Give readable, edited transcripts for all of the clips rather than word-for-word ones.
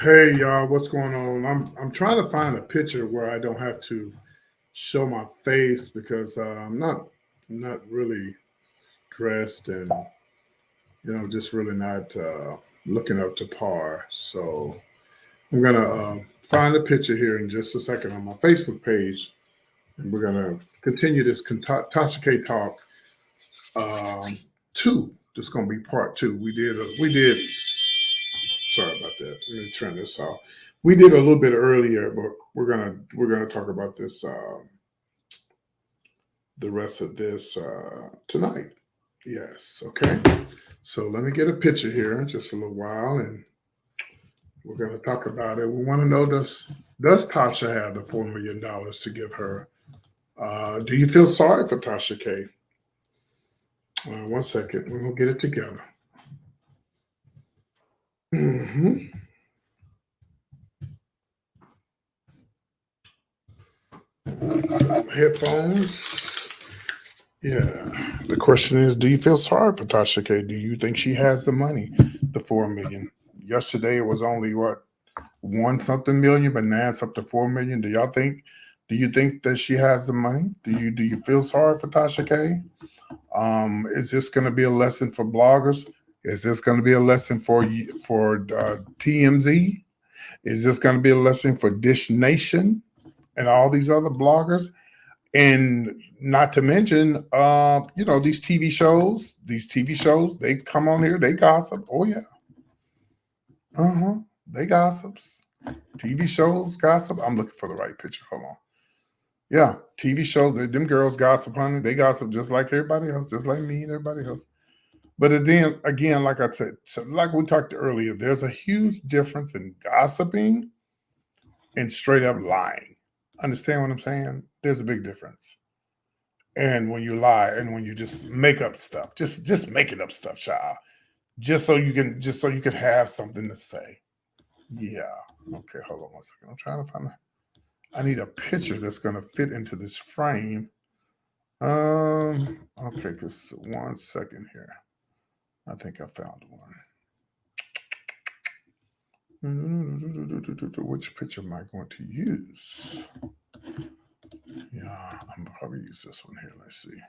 Hey y'all, what's going on? I'm trying to find a picture where I don't have to show my face because I'm not really dressed and just really not looking up to par. So I'm gonna find a picture here in just a second on my Facebook page, and we're gonna continue this Tasha K talk um, two. This is gonna be part two. We did. Sorry about that. Let me turn this off. We did a little bit earlier, but we're gonna talk about this the rest of this tonight. Yes. Okay. So let me get a picture here in just a little while, and we're gonna talk about it. We want to know does Tasha have the $4 million to give her? Do you feel sorry for Tasha K? One second. We're gonna get it together. Hmm. Headphones. Yeah. The question is, do you feel sorry for Tasha K? Do you think she has the money, the 4 million? Yesterday it was only what, one something million, but now it's up to 4 million. Do you think that she has the money? Do you feel sorry for Tasha K? Is this going to be a lesson for bloggers? Is this going to be a lesson for TMZ? Is this going to be a lesson for Dish Nation and all these other bloggers? And not to mention, these TV shows, they come on here, they gossip. Oh yeah, uh-huh, they gossips. TV shows gossip. I'm looking for the right picture. Hold on. Yeah, TV shows. Them girls gossip, honey. They gossip just like everybody else, just like me and everybody else. But then again, like I said, so like we talked earlier, there's a huge difference in gossiping and straight up lying. Understand what I'm saying? There's a big difference. And when you lie and when you just make up stuff, just making up stuff, child, just so you can have something to say. Yeah. Okay, hold on one second. I'm trying to find I need a picture that's gonna fit into this frame. Okay, just one second here. I think I found one. Which picture am I going to use? Yeah, I'm probably use this one here. Let's see.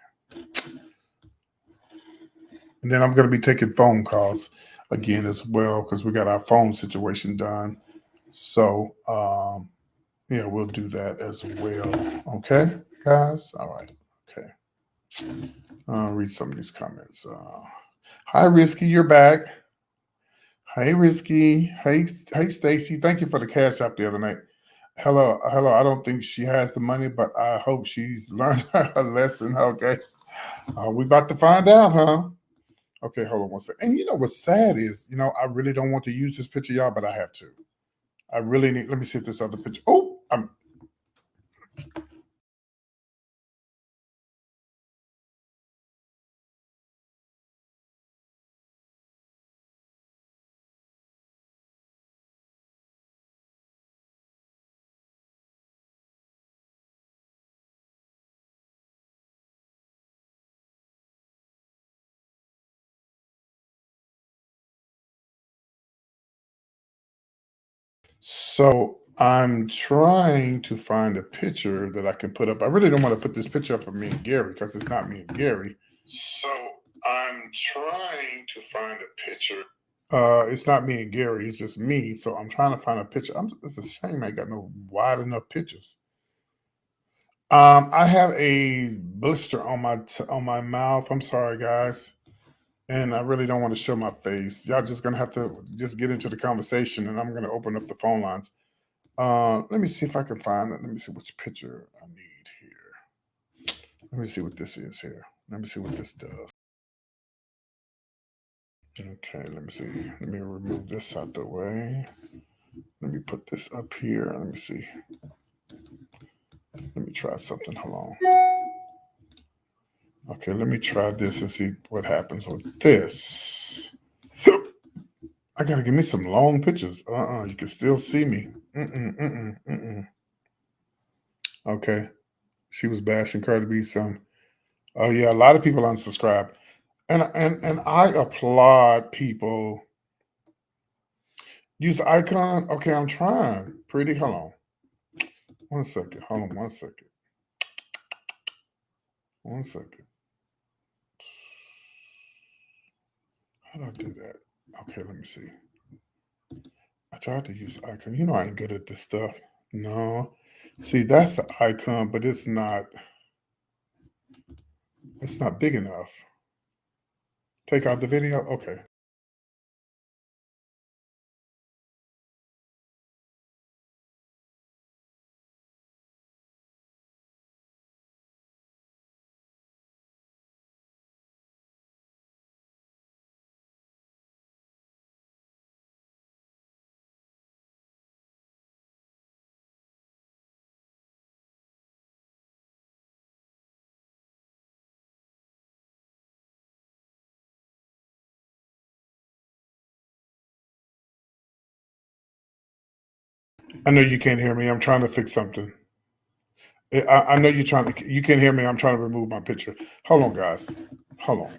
And then I'm going to be taking phone calls again as well because we got our phone situation done. So, yeah, we'll do that as well. Okay, guys? All right. Okay. I'll read some of these comments. Hi, Risky. You're back. Hey, Risky. Hey, Stacy. Thank you for the cash out the other night. Hello. I don't think she has the money, but I hope she's learned her lesson. Okay. We about to find out, huh? Okay, hold on one second. And you know what's sad is, I really don't want to use this picture, y'all, but I have to. I really need. Let me see if this other picture. Oh, I'm. So I'm trying to find a picture that I can put up. I really don't want to put this picture up of me and Gary because it's not me and Gary. So I'm trying to find a picture. It's not me and Gary. It's just me. So I'm trying to find a picture. It's a shame I ain't got no wide enough pictures. I have a blister on my mouth. I'm sorry, guys, and I really don't want to show my face. Y'all just gonna have to just get into the conversation, and I'm gonna open up the phone lines. Let me see if I can find it. Let me see which picture I need here. Let me see what this is here. Let me see what this does. Okay, let me see. Let me remove this out the way. Let me put this up here. Let me see. Let me try something. Hold on. Okay, let me try this and see what happens with this. I gotta give me some long pictures. You can still see me. Okay, she was bashing Cardi B some. Oh yeah, a lot of people unsubscribe, and I applaud people Use the icon. Okay, I'm trying. Pretty. Hold on. 1 second. Hold on 1 second. 1 second. How do I do that? Okay, let me see. I tried to use icon. You know I ain't good at this stuff. No. See, that's the icon, but it's not big enough. Take out the video. Okay. I know you can't hear me. I'm trying to fix something. I know you're trying to. You can't hear me. I'm trying to remove my picture. Hold on, guys. Hold on.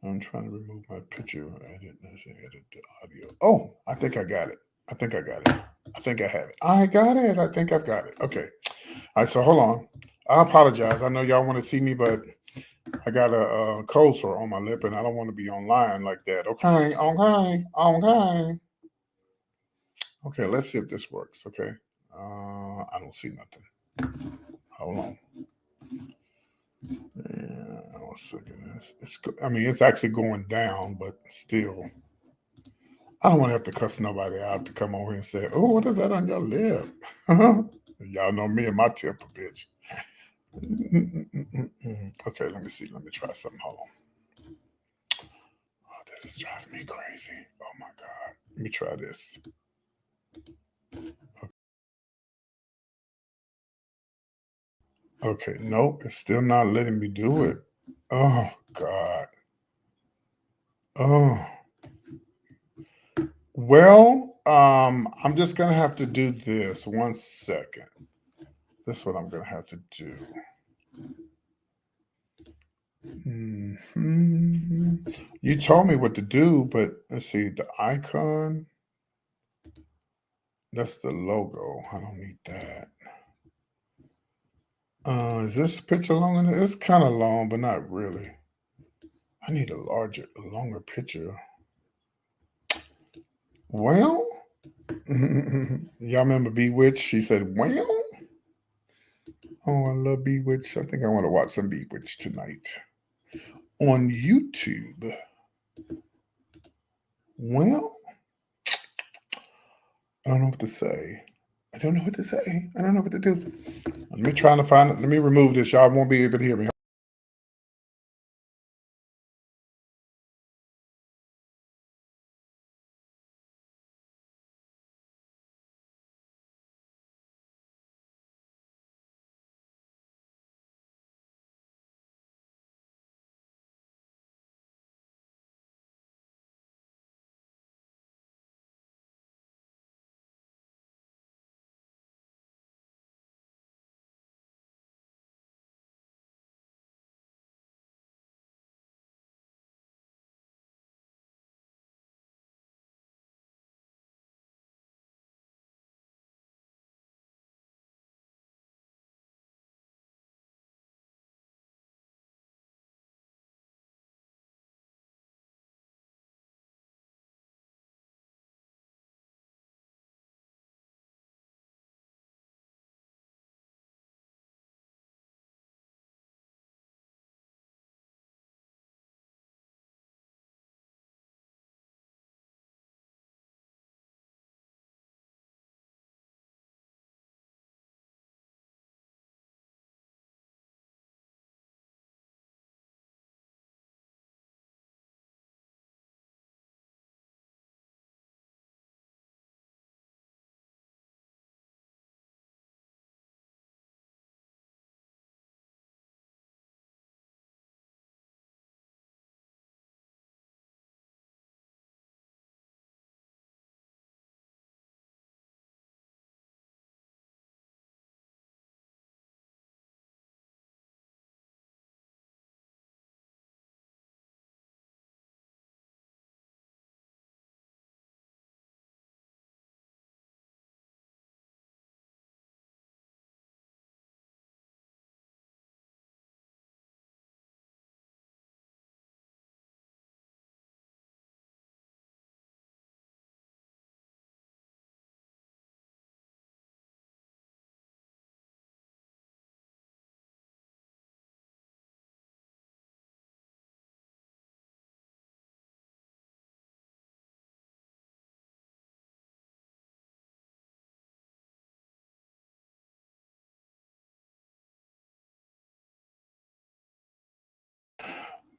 I'm trying to remove my picture. Edit the audio. Oh, I think I got it. I think I got it. I think I have it. I got it. I think I've got it. Okay. All right. So hold on. I apologize. I know y'all want to see me, but I got a cold sore on my lip, and I don't want to be online like that. Okay. Okay. Okay. Okay. Let's see if this works. Okay. I don't see nothing. Hold on. Yeah, 1 second. I mean, it's actually going down, but still, I don't want to have to cuss nobody out to come over here and say, "Oh, what is that on your lip?" Y'all know me and my temper, bitch. Okay, let me see. Let me try something. Hold on. Oh, this is driving me crazy. Oh my god. Let me try this. Okay, nope, it's still not letting me do it. Oh god. Oh. Well, I'm just gonna have to do this. 1 second. This is what I'm gonna have to do. You told me what to do, but let's see the icon. That's the logo. I don't need that. Is this picture long enough? It's kind of long, but not really. I need a longer picture. Well, y'all remember Bewitched? She said, "Well." Oh, I love Bewitched. I think I want to watch some Bewitched tonight on YouTube. Well, I don't know what to say. I don't know what to say. I don't know what to do. Let me try to find it. Let me remove this. Y'all won't be able to hear me.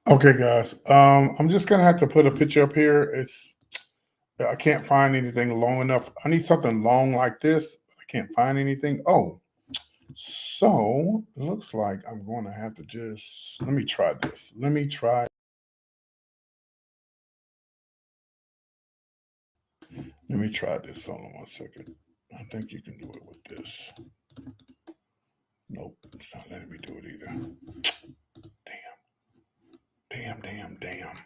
Okay, guys. I'm just gonna have to put a picture up here. I can't find anything long enough. I need something long like this. I can't find anything. Oh, so it looks like I'm going to have to just let me try this. Let me try this. Hold on one second. I think you can do it with this. Nope, it's not letting me do it either. Damn.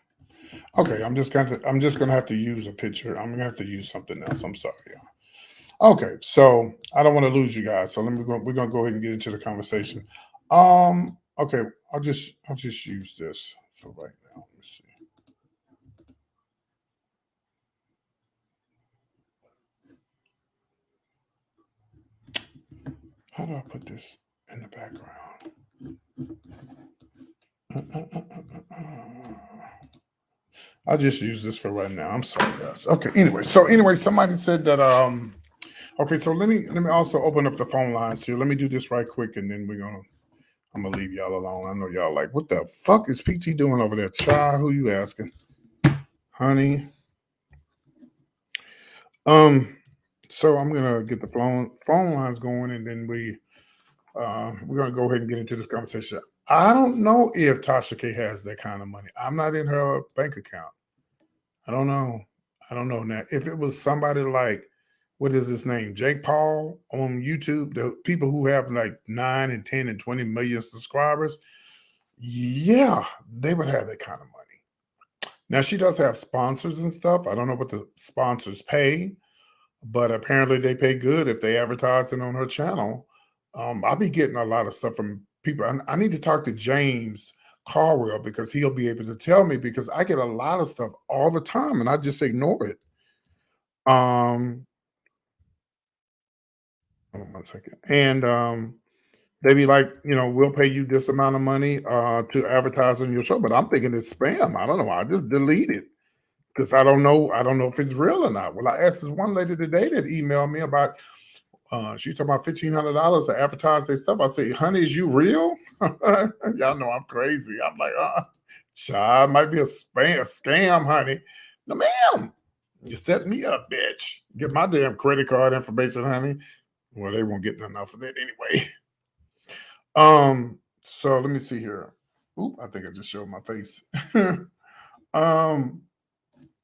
Okay, I'm just gonna have to use a picture. I'm gonna have to use something else. I'm sorry, y'all. Okay, so I don't want to lose you guys. So we're gonna go ahead and get into the conversation. Okay, I'll just use this for right now. Let me see. How do I put this in the background? I'll just use this for right now. I'm sorry, guys. Okay. Anyway, somebody said that. Okay. So let me also open up the phone lines here. Let me do this right quick, and then I'm gonna leave y'all alone. I know y'all like, what the fuck is PT doing over there? Child, who you asking, honey? Um. So I'm gonna get the phone lines going, and then we're gonna go ahead and get into this conversation. I don't know if Tasha K has that kind of money. I'm not in her bank account. I don't know. I don't know now. If it was somebody like, what is his name? Jake Paul on YouTube, the people who have like 9 and 10 and 20 million subscribers, yeah, they would have that kind of money. Now she does have sponsors and stuff. I don't know what the sponsors pay, but apparently they pay good if they advertise it on her channel. I'll be getting a lot of stuff from people. I need to talk to James Carwell because he'll be able to tell me because I get a lot of stuff all the time and I just ignore it. Um, hold on one second. And they be like, we'll pay you this amount of money to advertise on your show. But I'm thinking it's spam. I don't know. I just delete it because I don't know. I don't know if it's real or not. Well, I asked this one lady today that emailed me about she's talking about $1,500 to advertise their stuff. I say, honey, is you real? Y'all know I'm crazy. I'm like, child, might be a scam, honey. No, ma'am. You set me up, bitch. Get my damn credit card information, honey. Well, they won't get enough of that anyway. So let me see here. Oop, I think I just showed my face. um,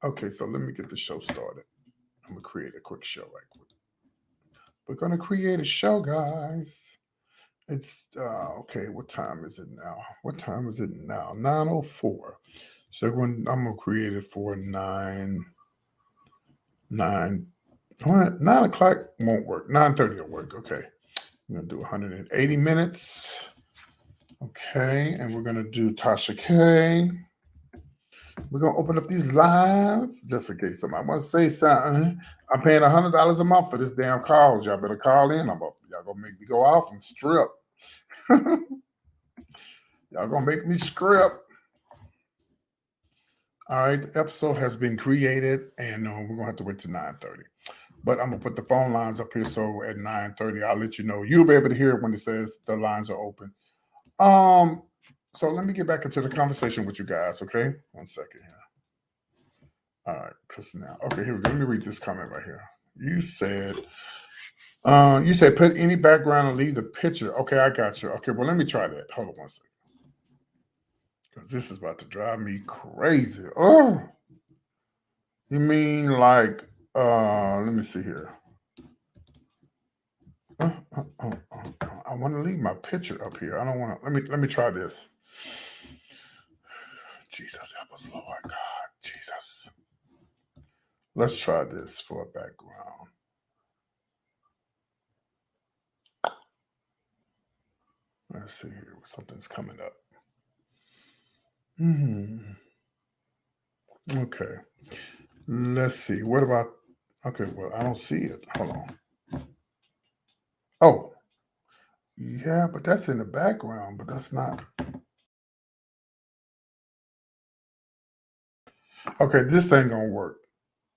okay, so let me get the show started. I'm gonna create a quick show right quick. We're gonna create a show, guys. It's okay. What time is it now? What time is it now? 9:04. So when I'm gonna create it for nine. What? 9 o'clock won't work. 9:30 will work. Okay. I'm gonna do 180 minutes. Okay, and we're gonna do Tasha K. We're gonna open up these lines just in case somebody wants to say something. I'm paying $100 a month for this damn call. Y'all better call in. Y'all gonna make me go off and strip. Y'all gonna make me script. All right, the episode has been created, and we're gonna have to wait till 9:30. But I'm gonna put the phone lines up here, so at 9:30, I'll let you know. You'll be able to hear it when it says the lines are open. Um, so let me get back into the conversation with you guys. Okay, one second here. All right, because now, okay, here we go. Let me read this comment right here. You said put any background and leave the picture. Okay, I got you. Okay, well let me try that. Hold on one second, because this is about to drive me crazy. Oh, you mean like? Let me see here. I want to leave my picture up here. I don't want to. Let me try this. Jesus help us, Lord God. Jesus. Let's try this for a background. Let's see here. Something's coming up. Okay. Let's see. What about? Okay. Well, I don't see it. Hold on. Oh, yeah, but that's in the background. But that's not. Okay, this ain't gonna work.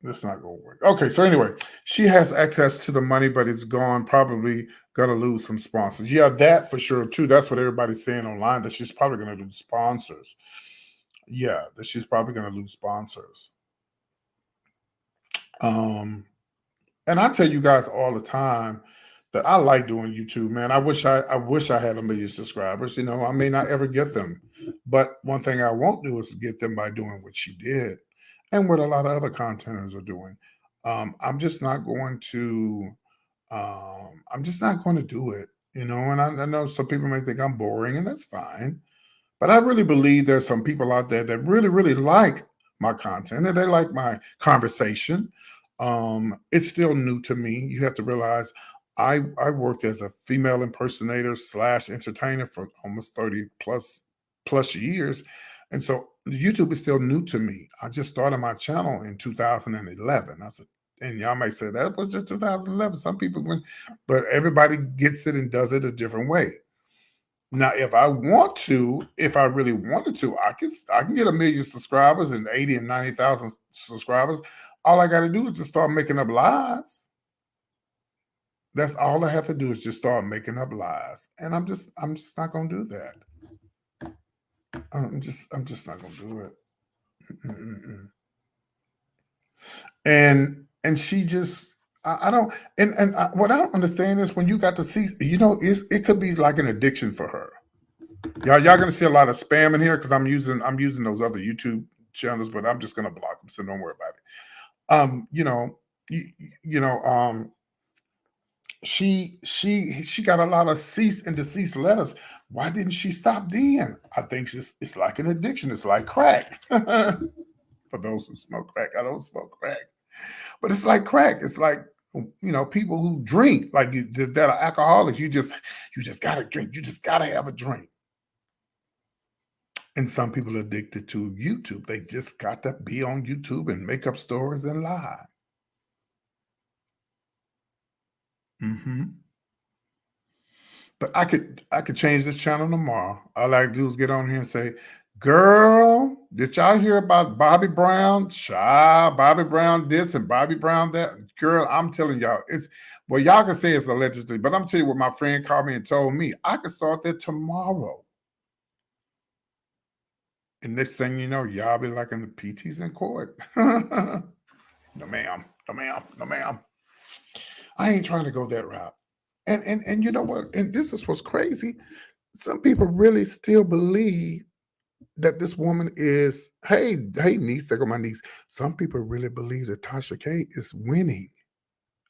It's not gonna work. Okay, so anyway, she has access to the money, but it's gone. Probably gonna lose some sponsors. Yeah, that for sure too. That's what everybody's saying online, that she's probably gonna lose sponsors. Yeah, that she's probably gonna lose sponsors. Um, and I tell you guys all the time that I like doing YouTube, man. I wish I had a million subscribers. I may not ever get them. But one thing I won't do is get them by doing what she did and what a lot of other contenters are doing. I'm just not going to I'm just not going to do it, and I know some people may think I'm boring, and that's fine. But I really believe there's some people out there that really, really like my content and they like my conversation. It's still new to me. You have to realize I worked as a female impersonator slash entertainer for almost 30 plus years. And so YouTube is still new to me. I just started my channel in 2011. I said, and y'all may say that was just 2011. Some people went, but everybody gets it and does it a different way. Now, if I really wanted to, I can get a million subscribers and 80 and 90,000 subscribers. All I got to do is just start making up lies. That's all I have to do is just start making up lies, and I'm just not gonna do that. I'm just not gonna do it. Mm-mm-mm. And she just I don't what I don't understand is when you got to see, it could be like an addiction for her. Y'all gonna see a lot of spam in here because I'm using those other YouTube channels, but I'm just gonna block them, so don't worry about it. You, you know, she got a lot of cease and desist letters. Why didn't she stop then? I think it's like an addiction. It's like crack. For those who smoke crack, I don't smoke crack, but it's like crack. It's like people who drink, like that are alcoholics. You just gotta drink. You just gotta have a drink. And some people are addicted to YouTube. They just got to be on YouTube and make up stories and lie. Hmm. But I could change this channel tomorrow. All I do is get on here and say, "Girl, did y'all hear about Bobby Brown? Child, Bobby Brown this and Bobby Brown that." Girl, I'm telling y'all, y'all can say it's allegedly, but I'm telling you what my friend called me and told me. I could start that tomorrow. And next thing you know, y'all be like in the PTs in court. No, ma'am. No, ma'am. No, ma'am. I ain't trying to go that route. And you know what? And this is what's crazy. Some people really still believe that this woman is, hey, niece, there go my niece. Some people really believe that Tasha K is winning.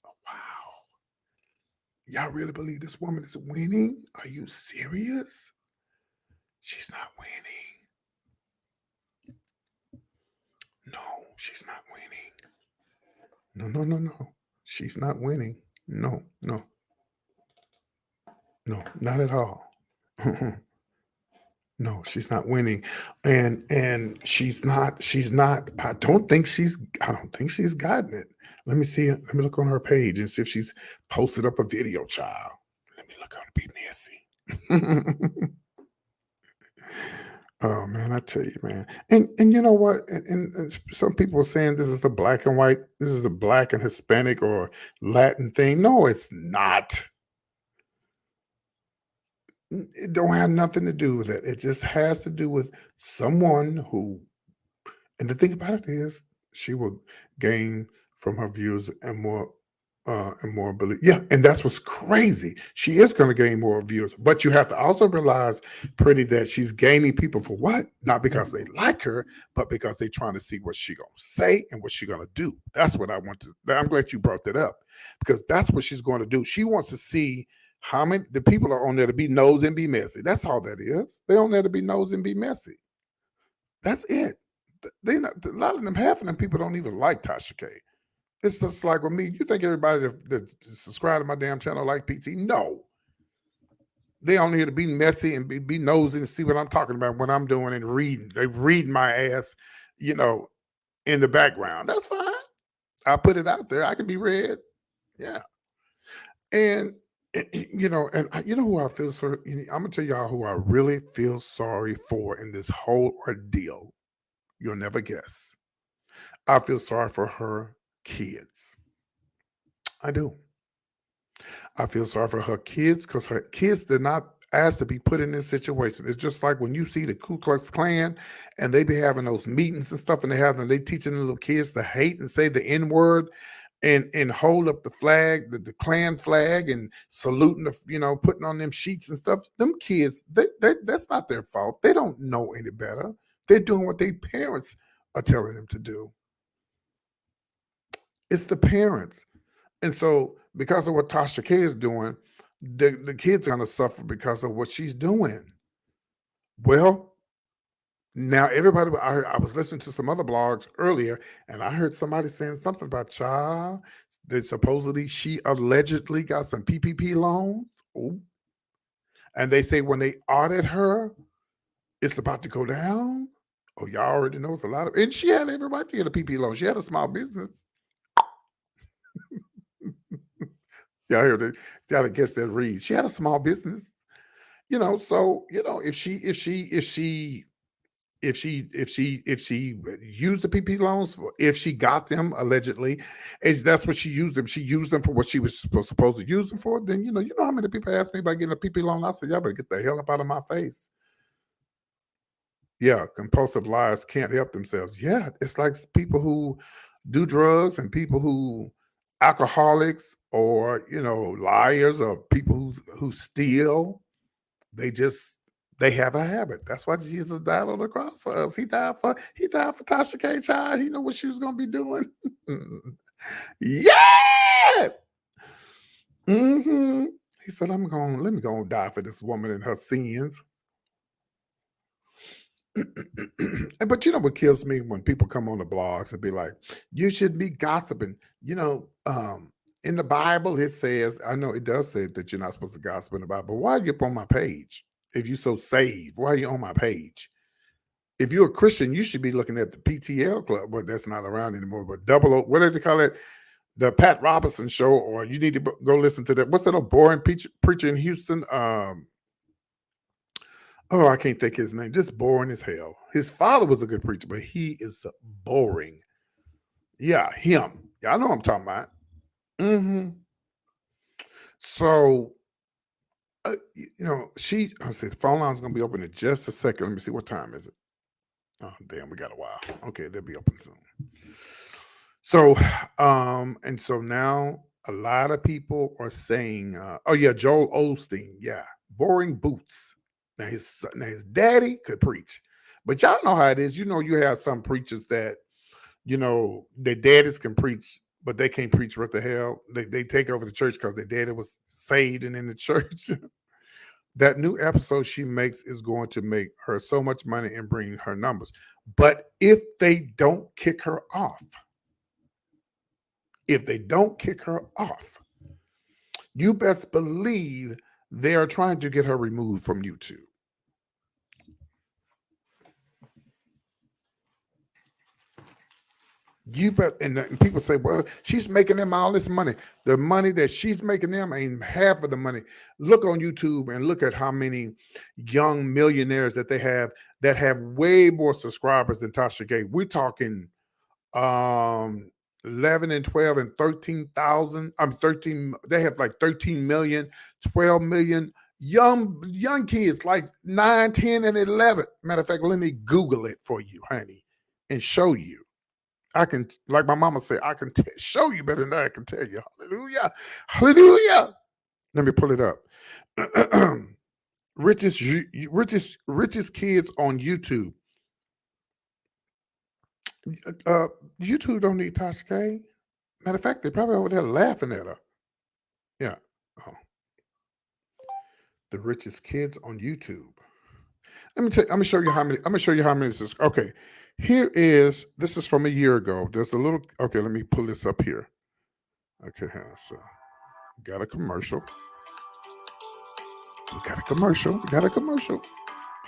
Wow. Y'all really believe this woman is winning? Are you serious? She's not winning. No, she's not winning. No, no, no, no. She's not winning. No, no, no, not at all. No, she's not winning. And I don't think she's gotten it. Let me see it. Let me look on her page and see if she's posted up a video, child. Let me look on be messy. Oh man, I tell you, man. And you know what? And some people are saying this is the black and white, this is the black and Hispanic or Latin thing. No, it's not. It don't have nothing to do with it. It just has to do with someone who, and the thing about it is, she will gain from her views and more belief. Yeah, and that's what's crazy. She is going to gain more viewers, but you have to also realize, pretty, that she's gaining people for what? Not because they like her, but because they're trying to see what she gonna say and what she gonna do. That's what I want to. I'm glad you brought that up because that's what she's going to do. She wants to see how many the people are on there to be nosy and be messy. That's all that is. They're on there to be nosy and be messy. That's it. They not a lot of them. Half of them people don't even like Tasha K. It's just like with me. You think everybody that subscribe to my damn channel like PT? No, they on here to be messy and be nosy and see what I'm talking about, what I'm doing and reading. They read my ass, you know, in the background. That's fine. I put it out there. I can be read. Yeah, and and you know who I feel sorry. I'm gonna tell y'all who I really feel sorry for in this whole ordeal. You'll never guess. I feel sorry for her kids. I do. I feel sorry for her kids because her kids did not ask to be put in this situation. It's just like when you see the Ku Klux Klan and they be having those meetings and stuff, and they teaching the little kids to hate and say the N word and hold up the flag, the Klan flag, and saluting the putting on them sheets and stuff. Them kids, that's not their fault. They don't know any better. They're doing what their parents are telling them to do. It's the parents. And so, because of what Tasha K is doing, the kids are going to suffer because of what she's doing. Well, now everybody, I was listening to some other blogs earlier, and I heard somebody saying something about child that supposedly she allegedly got some PPP loans. Ooh. And they say when they audit her, it's about to go down. Oh, y'all already know it's a lot of, and she had every right to get a PPP loan. She had a small business. Y'all heard it. Y'all guess that read. She had a small business. So if she used the PP loans, if she got them allegedly, that's what she used them. She used them for what she was supposed to use them for. Then you know how many people asked me about getting a PP loan. I said, y'all better get the hell up out of my face. Yeah, compulsive liars can't help themselves. Yeah, it's like people who do drugs and people who alcoholics or liars or people who steal. They have a habit. That's why Jesus died on the cross for us. He died for Tasha K. Child. He knew what she was gonna be doing. Yes. Mm-hmm. He said, let me go and die for this woman and her sins. But you know what kills me when people come on the blogs and be like, you should be gossiping. In the Bible, it says, I know it does say that you're not supposed to gossip in the Bible, but why are you up on my page? If you're so saved, why are you on my page? If you're a Christian, you should be looking at the PTL club, but that's not around anymore. But what do they call it? The Pat Robertson show, or you need to go listen to that. What's that old boring preacher in Houston? I can't think his name. Just boring as hell. His father was a good preacher, but he is boring. Yeah, him. Yeah, I know what I'm talking about. Mm-hmm. So, I said the phone line's going to be open in just a second. Let me see. What time is it? Oh, damn, we got a while. Okay, they'll be open soon. So, and so now a lot of people are saying, Joel Osteen. Yeah, boring boots. Now his daddy could preach. But y'all know how it is. You have some preachers that, their daddies can preach, but they can't preach what the hell. They take over the church because their daddy was saved and in the church. That new episode she makes is going to make her so much money and bring her numbers. But if they don't kick her off, you best believe they are trying to get her removed from YouTube. You bet, and people say, well, she's making them all this money. The money that she's making them ain't half of the money. Look on YouTube and look at how many young millionaires that they have that have way more subscribers than Tasha K. We're talking 11 and 12 and 13,000. I'm 13. They have like 13 million, 12 million young kids, like 9, 10, and 11. Matter of fact, let me Google it for you, honey, and show you. I can, like my mama said, I can show you better than I can tell you. Hallelujah. Hallelujah. Let me pull it up. richest kids on YouTube. YouTube don't need Tasha K. Matter of fact, they probably over there laughing at her. Yeah. Oh. The richest kids on YouTube. I'm gonna show you how many. I'm gonna show you how many this is. Okay. This is from a year ago. There's a little, okay, let me pull this up here. Okay, so got a commercial. We got a commercial.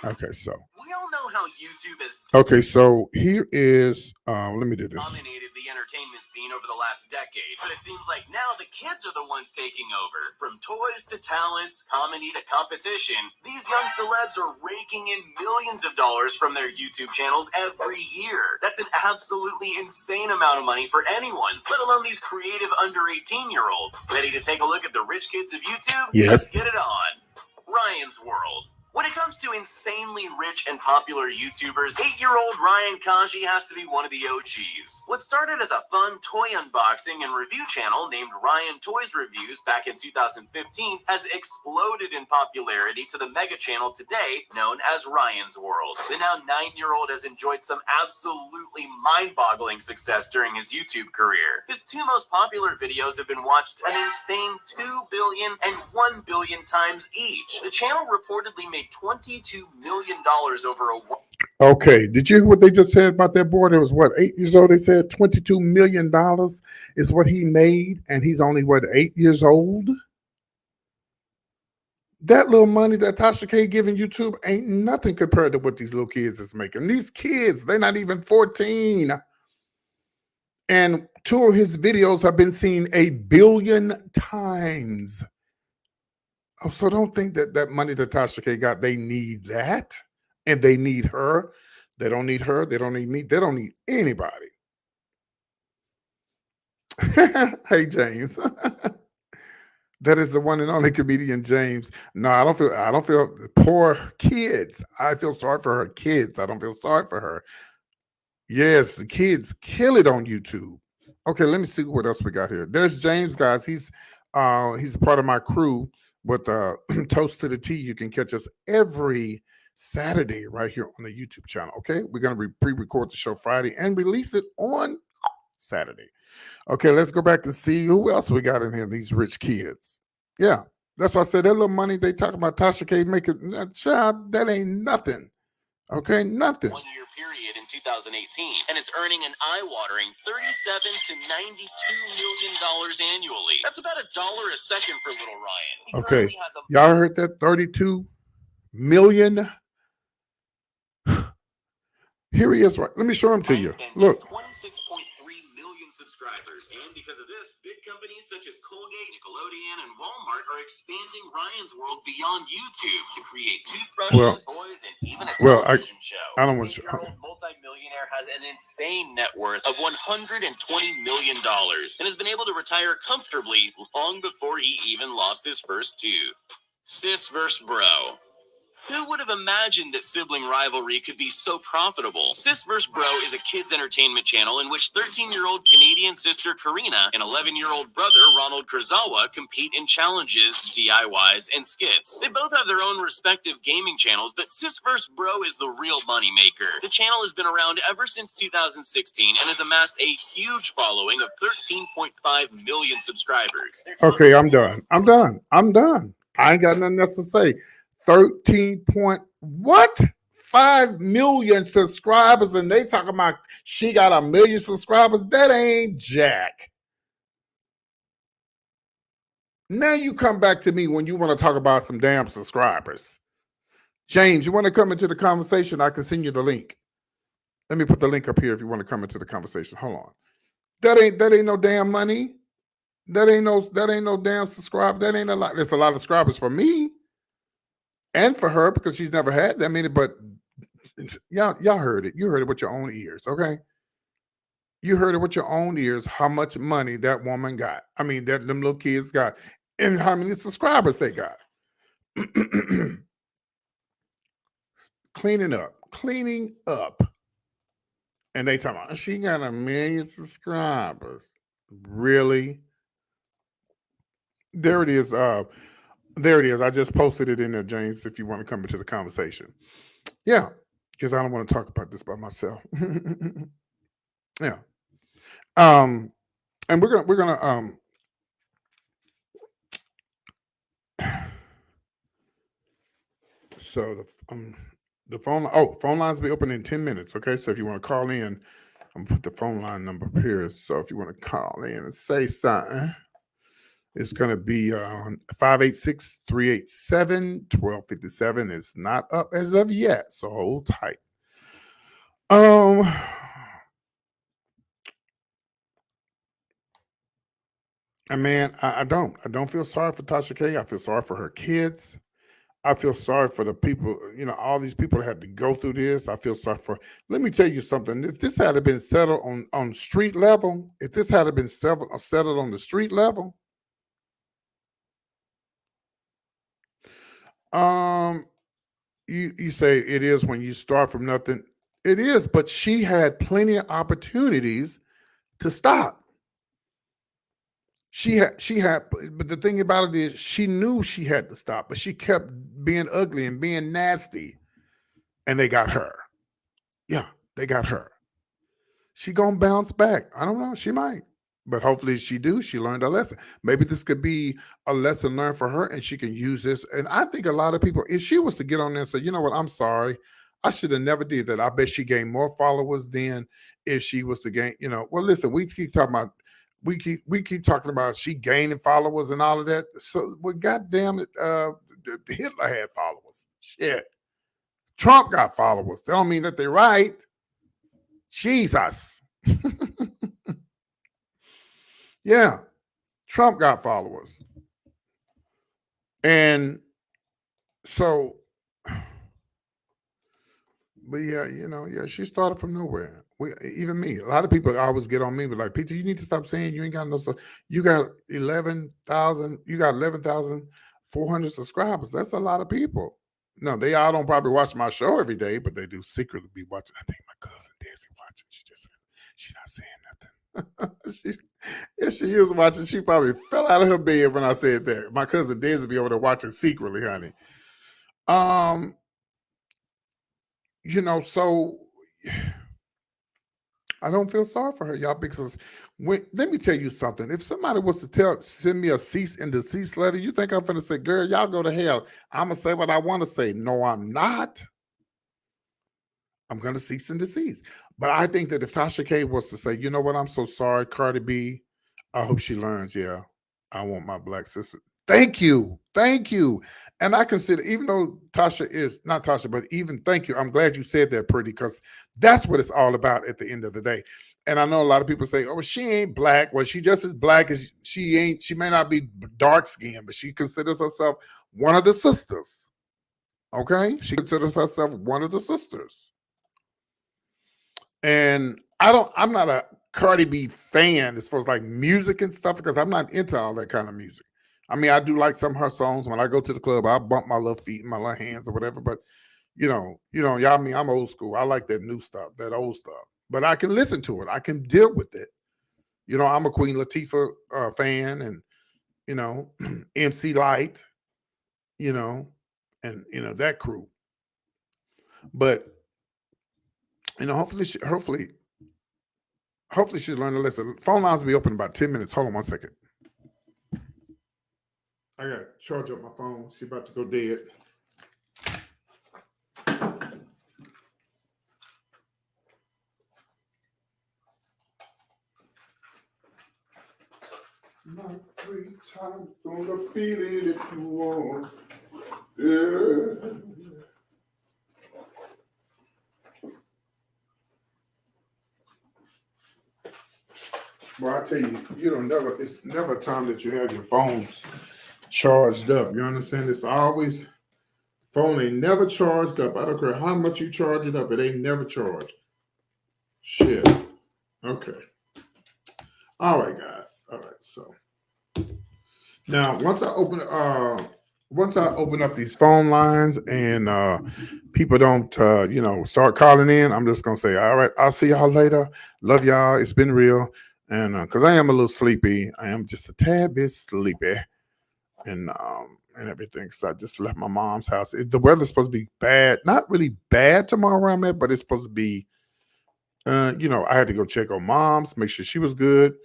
Okay, so we all know how YouTube is. Okay, so here is let me do this. Dominated the the entertainment scene over the last decade, but it seems like now the kids are the ones taking over. From toys to talents, comedy to competition, these young celebs are raking in millions of dollars from their YouTube channels every year. That's an absolutely insane amount of money for anyone, let alone these creative under 18-year-olds. Ready to take a look at the rich kids of YouTube? Yes. Let's get it on. Ryan's World. When it comes to insanely rich and popular YouTubers, 8-year-old Ryan Kaji has to be one of the OGs. What started as a fun toy unboxing and review channel named Ryan Toys Reviews back in 2015 has exploded in popularity to the mega channel today known as Ryan's World. The now 9-year-old has enjoyed some absolutely mind-boggling success during his YouTube career. His two most popular videos have been watched an insane 2 billion and 1 billion times each. The channel reportedly made $22 million over a... Okay, did you hear what they just said about that boy? That was what, 8 years old? They said $22 million is what he made, and he's only, what, 8 years old? That little money that Tasha K giving YouTube ain't nothing compared to what these little kids is making. These kids, they're not even 14. And 2 of his videos have been seen 1 billion times. Oh, so don't think that that money that Tasha K got, they need that. And they need her. They don't need her. They don't need me. They don't need anybody. Hey, James. That is the one and only comedian James. No, I don't feel poor kids. I feel sorry for her kids. I don't feel sorry for her. Yes, the kids kill it on YouTube. Okay, let me see what else we got here. There's James, guys. He's a part of my crew with Toast to the T. You can catch us every Saturday right here on the YouTube channel. Okay, we're gonna pre-record the show Friday and release it on Saturday. Okay, let's go back and see who else we got in here. These rich kids. Yeah, that's why I said that little money they talk about Tasha K making. Child, that ain't nothing. Okay, nothing. 1-year period in 2018, and is earning an eye-watering $37 to $92 million annually. That's about $1 a second for little Ryan. Okay, y'all heard that? 32 million. Here he is. Right. Let me show him to you. Look. 26.3 million subscribers, and because of this, big companies such as Colgate, Nickelodeon, and Walmart are expanding Ryan's World beyond YouTube to create toothbrushes, toys, and even a television show. I don't want to. This 8-year-old multimillionaire has an insane net worth of $120 million and has been able to retire comfortably long before he even lost his first tooth. Sis vs. Bro. Who would have imagined that sibling rivalry could be so profitable? Sis vs. Bro is a kids' entertainment channel in which 13-year-old Canadian sister Karina and 11-year-old brother Ronald Kurzawa compete in challenges, DIYs, and skits. They both have their own respective gaming channels, but Sis vs. Bro is the real moneymaker. The channel has been around ever since 2016 and has amassed a huge following of 13.5 million subscribers. Okay, I'm done. I ain't got nothing else to say. 5 million subscribers, and they talking about she got 1 million subscribers. That ain't jack. Now you come back to me when you want to talk about some damn subscribers. James, you want to come into the conversation? I can send you the link. Let me put the link up here if you want to come into the conversation. Hold on. That ain't no damn money. That ain't no damn subscribe. That ain't a lot. There's a lot of subscribers for me. And for her, because she's never had that many, but y'all heard it. You heard it with your own ears, okay? You heard it with your own ears how much money that woman got. I mean, that them little kids got, and how many subscribers they got. Cleaning up. And they talking about, she got 1 million subscribers. Really? There it is. There it is. I just posted it in there, James, if you want to come into the conversation. Yeah, because I don't want to talk about this by myself. Yeah. And we're gonna so the phone lines will be open in 10 minutes. Okay, so if you want to call in, I'm gonna put the phone line number up here. So if you want to call in and say something, it's going to be 586-387-1257. It's not up as of yet, so hold tight. And man, I don't feel sorry for Tasha K. I feel sorry for her kids. I feel sorry for the people, all these people that had to go through this. I feel sorry for. Let me tell you something. If this had been settled on street level, if this had been settled on the street level, um, you say it is when you start from nothing. It is, but she had plenty of opportunities to stop. She had, but the thing about it is, she knew she had to stop, but she kept being ugly and being nasty, and they got her. Yeah, they got her. She gonna bounce back. I don't know. She might, but hopefully she do. She learned a lesson. Maybe this could be a lesson learned for her, and she can use this. And I think a lot of people, if she was to get on there and say, you know what, I'm sorry, I should have never did that. I bet she gained more followers than if she was to gain. Well, listen, we keep talking about. We keep talking about she gaining followers and all of that. So, well, goddamn it, Hitler had followers. Shit, Trump got followers. That don't mean that they're right. Jesus. Yeah, Trump got followers. And so, but yeah, yeah, she started from nowhere. Even me, a lot of people always get on me, but like, Peter, you need to stop saying you ain't got no stuff. You got 11,000, you got 11,400 subscribers. That's a lot of people. No, they all don't probably watch my show every day, but they do secretly be watching. I think my cousin Daisy watching. She's not saying nothing. If she is watching, she probably fell out of her bed when I said that. My cousin Daisy be over there watching secretly, honey. Um, so I don't feel sorry for her, y'all, because let me tell you something. If somebody was to send me a cease and desist letter, you think I'm gonna say, girl, y'all go to hell. I'm gonna say what I want to say. No, I'm not. I'm gonna cease and desist. But I think that if Tasha K was to say, you know what, I'm so sorry, Cardi B, I hope she learns. Yeah, I want my black sister. Thank you. Thank you. And I consider, even though Tasha is not Tasha, but even thank you. I'm glad you said that, pretty, because that's what it's all about at the end of the day. And I know a lot of people say, oh, she ain't black. Well, she just as black as she may not be dark skinned, but she considers herself one of the sisters. Okay? She considers herself one of the sisters. And I'm not a Cardi B fan as far as like music and stuff, because I'm not into all that kind of music. I mean, I do like some of her songs. When I go to the club, I bump my little feet and my little hands or whatever. But y'all, I mean, I'm old school. I like that new stuff, that old stuff. But I can listen to it. I can deal with it. I'm a Queen Latifah fan, and MC Light, you know, and that crew. But hopefully she's learned a lesson. Phone lines will be open in about 10 minutes. Hold on one second. I got to charge up my phone. She's about to go dead. Not 3 times, gonna feel it if you want. Yeah. Well, I tell you, it's never a time that you have your phones charged up. You understand? It's always, phone ain't never charged up. I don't care how much you charge it up, it ain't never charged. Shit. Okay. All right, guys. All right. So now once I open up these phone lines and people don't start calling in, I'm just gonna say, all right, I'll see y'all later. Love y'all. It's been real. And because I am a little sleepy, I am just a tad bit sleepy, and everything. Because I just left my mom's house. The weather's supposed to be bad, not really bad tomorrow where I'm at, but it's supposed to be. I had to go check on mom's, make sure she was good,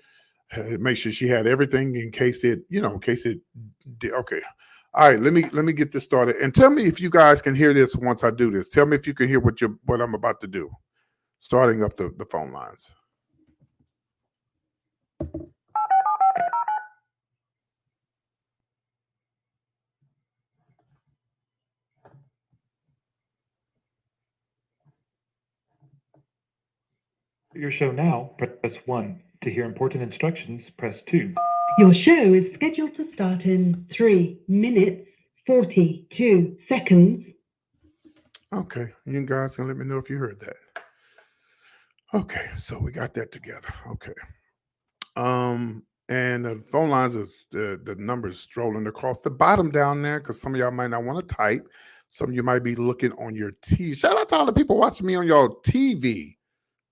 make sure she had everything in case it did. Okay. All right, let me get this started. And tell me if you guys can hear this once I do this. Tell me if you can hear what I'm about to do. Starting up the phone lines. Your show now, press 1. To hear important instructions, press 2. Your show is scheduled to start in 3 minutes, 42 seconds. Okay, you guys can let me know if you heard that. Okay, so we got that together. Okay. And the phone lines is the numbers strolling across the bottom down there because some of y'all might not want to type. Some of you might be looking on your TV. Shout out to all the people watching me on your TV.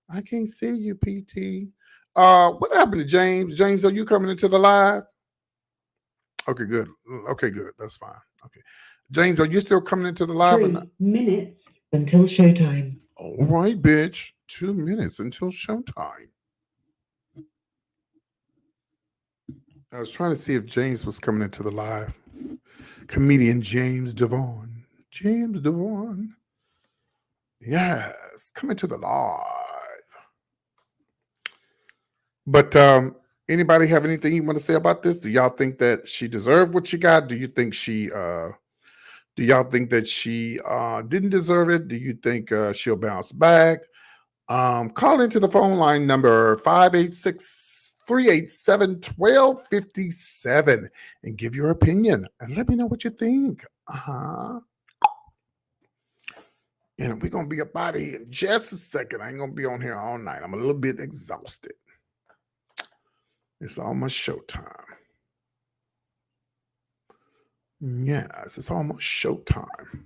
I can't see you, PT. What happened to James? James, are you coming into the live? Okay, good. Okay, good. That's fine. Okay. James, are you still coming into the live or 3 not? minutes until showtime. All right, bitch. 2 minutes until showtime. I was trying to see if James was coming into the live. Comedian James Devon. James Devon. Yes, coming to the live. But anybody have anything you want to say about this? Do y'all think that she deserved what she got? Do you think she didn't deserve it? Do you think she'll bounce back? Call into the phone line number 586-387-1257 and give your opinion and let me know what you think. And we're going to be up out of here in just a second. I ain't going to be on here all night. I'm a little bit exhausted. It's almost showtime. Yes, it's almost showtime.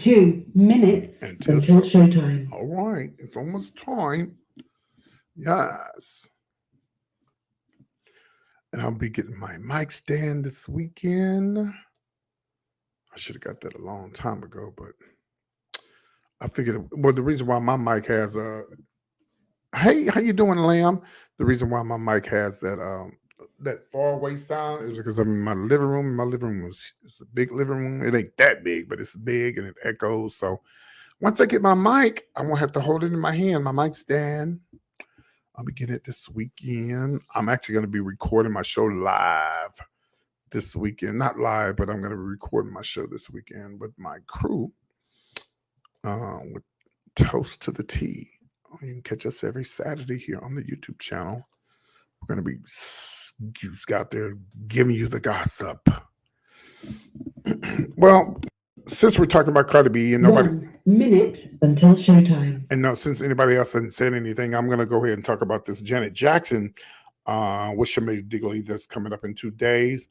2 minutes until showtime. All right, it's almost time. Yes. And I'll be getting my mic stand this weekend. I should have got that a long time ago, but I figured, well, the reason why my mic has hey, how you doing, Lamb? The reason why my mic has that far away sound is because I'm in my living room. My living room is a big living room. It ain't that big, but it's big and it echoes. So once I get my mic, I won't have to hold it in my hand, my mic stand. I'll be getting it this weekend. I'm actually going to be recording my show live this weekend. Not live, but I'm going to be recording my show this weekend with my crew with Toast to the T. You can catch us every Saturday here on the YouTube channel. We're going to be out there giving you the gossip. Well, since we're talking about Cardi B and nobody... 1 minute until showtime. And no, since anybody else hasn't said anything, I'm going to go ahead and talk about this Janet Jackson with Shemay Digley that's coming up in 2 days.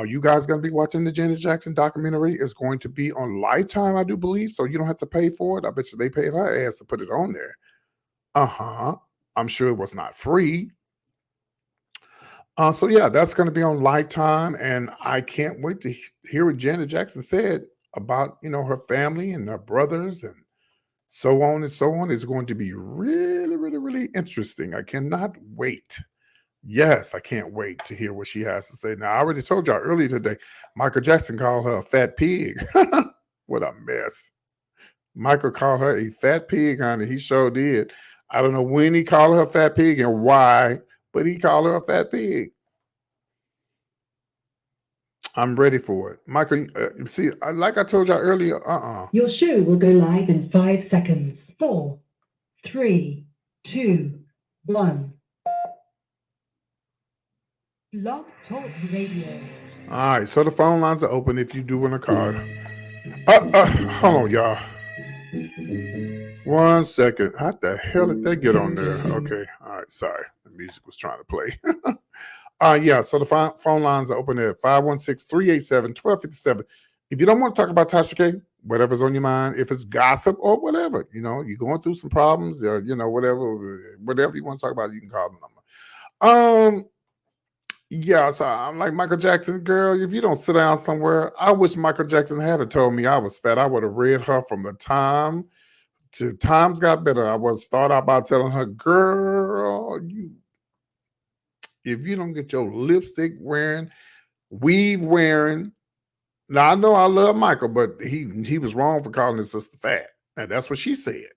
You guys going to be watching the Janet Jackson documentary? It's going to be on Lifetime, I do believe, so you don't have to pay for it. I bet you they paid her ass to put it on there. I'm sure it was not free. So yeah, that's going to be on Lifetime, and I can't wait to hear what Janet Jackson said about, her family and her brothers and so on and so on. It's going to be really, really, really interesting. I cannot wait. Yes, I can't wait to hear what she has to say. Now, I already told y'all earlier today, Michael Jackson called her a fat pig. What a mess. Michael called her a fat pig, honey. He sure did. I don't know when he called her a fat pig and why, but he called her a fat pig. I'm ready for it. Michael, see, like I told y'all earlier, Your show will go live in 5 seconds. 4, 3, 2, 1. Blog Talk Radio. All right, so the phone lines are open if you do want to call. Hold on, y'all. 1 second. How the hell did they get on there? Okay, all right, sorry. The music was trying to play. Yeah, so the phone lines are open at 516-387-1257. If you don't want to talk about Tasha K, whatever's on your mind, if it's gossip or whatever, you're going through some problems, or, whatever you want to talk about, you can call the number. Yeah, so I'm like Michael Jackson, girl, if you don't sit down somewhere, I wish Michael Jackson had told me I was fat. I would have read her from the time to times got better. I would start out by telling her, girl, if you don't get your lipstick wearing, weave wearing. Now I know I love Michael, but he was wrong for calling his sister fat. And that's what she said.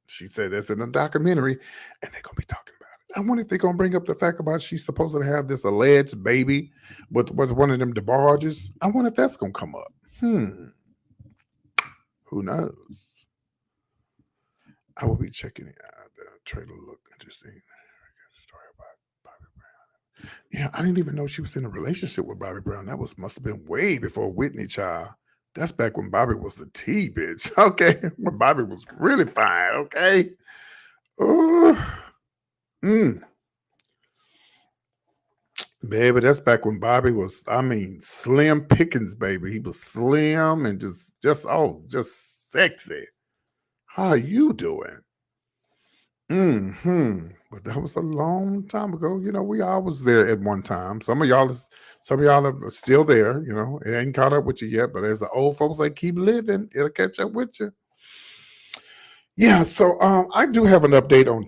She said that's in a documentary, and they're gonna be talking about it. I wonder if they're gonna bring up the fact about she's supposed to have this alleged baby with one of them DeBarges. I wonder if that's gonna come up. Who knows? I will be checking it out. The trailer looked interesting. Story about Bobby Brown. Yeah, I didn't even know she was in a relationship with Bobby Brown. That must have been way before Whitney, child. That's back when Bobby was the T bitch. Okay. When Bobby was really fine. Okay. Oh, mm, baby, that's back when Bobby was, I mean, slim pickings, baby. He was slim and just sexy. How you doing? But that was a long time ago. You know, we all was there at one time. Some of y'all are still there. You know, it ain't caught up with you yet. But as the old folks say, keep living. It'll catch up with you. Yeah. So I do have an update on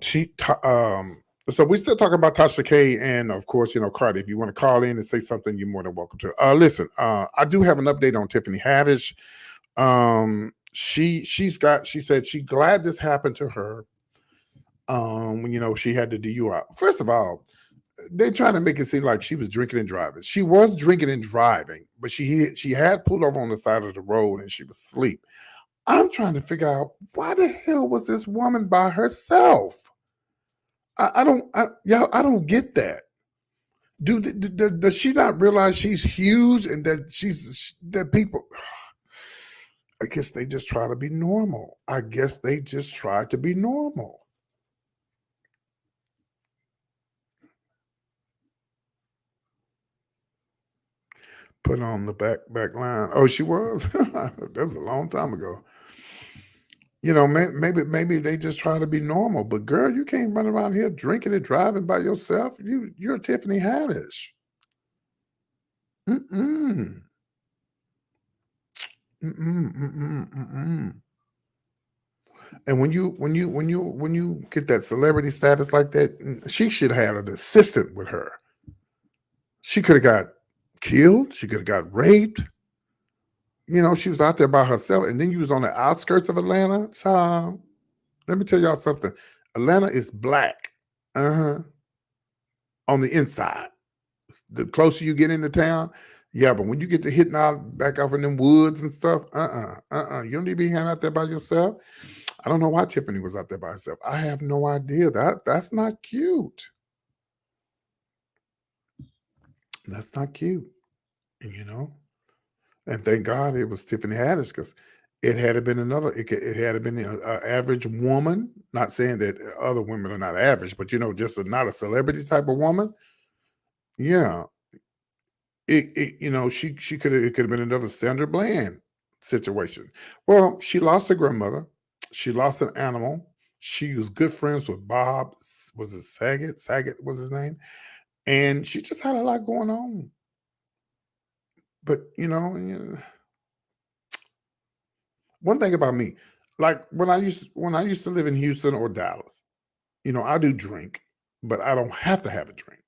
So we still talking about Tasha K and of course, you know, Cardi. If you want to call in and say something, you're more than welcome to. Listen, I do have an update on Tiffany Haddish. She said she glad this happened to her when you know she had the DUI. First of all, they trying to make it seem like she was drinking and driving. She was drinking and driving, but she had pulled over on the side of the road and she was asleep. I'm trying to figure out why the hell was this woman by herself? I don't get that. Does she not realize she's huge and that people? I guess they just try to be normal. I guess they just try to be normal. Put on the back line. Oh, she was. That was a long time ago. You know, maybe they just try to be normal. But girl, you can't run around here drinking and driving by yourself. You're Tiffany Haddish. Mm-mm. Mm-mm. Mm-mm. Mm-mm. And when you get that celebrity status like that, she should have had an assistant with her. She could have got killed. She could have got raped. You know, she was out there by herself, and then you was on the outskirts of Atlanta. Child, let me tell y'all something. Atlanta is black. Uh-huh. On the inside. The closer you get into town, yeah, but when you get to hitting out back off in them woods and stuff, you don't need to be hanging out there by yourself. I don't know why Tiffany was out there by herself. I have no idea. That's not cute. That's not cute. You know? And thank God it was Tiffany Haddish because it had been it had been an average woman. Not saying that other women are not average, but you know, just not a celebrity type of woman. Yeah, you know, she could have it could have been another Sandra Bland situation. Well, she lost her grandmother. She lost an animal. She was good friends with Bob. Was it Saget? Saget was his name, and she just had a lot going on. But you know, one thing about me, like when I used to live in Houston or Dallas, you know, I do drink, but I don't have to have a drink.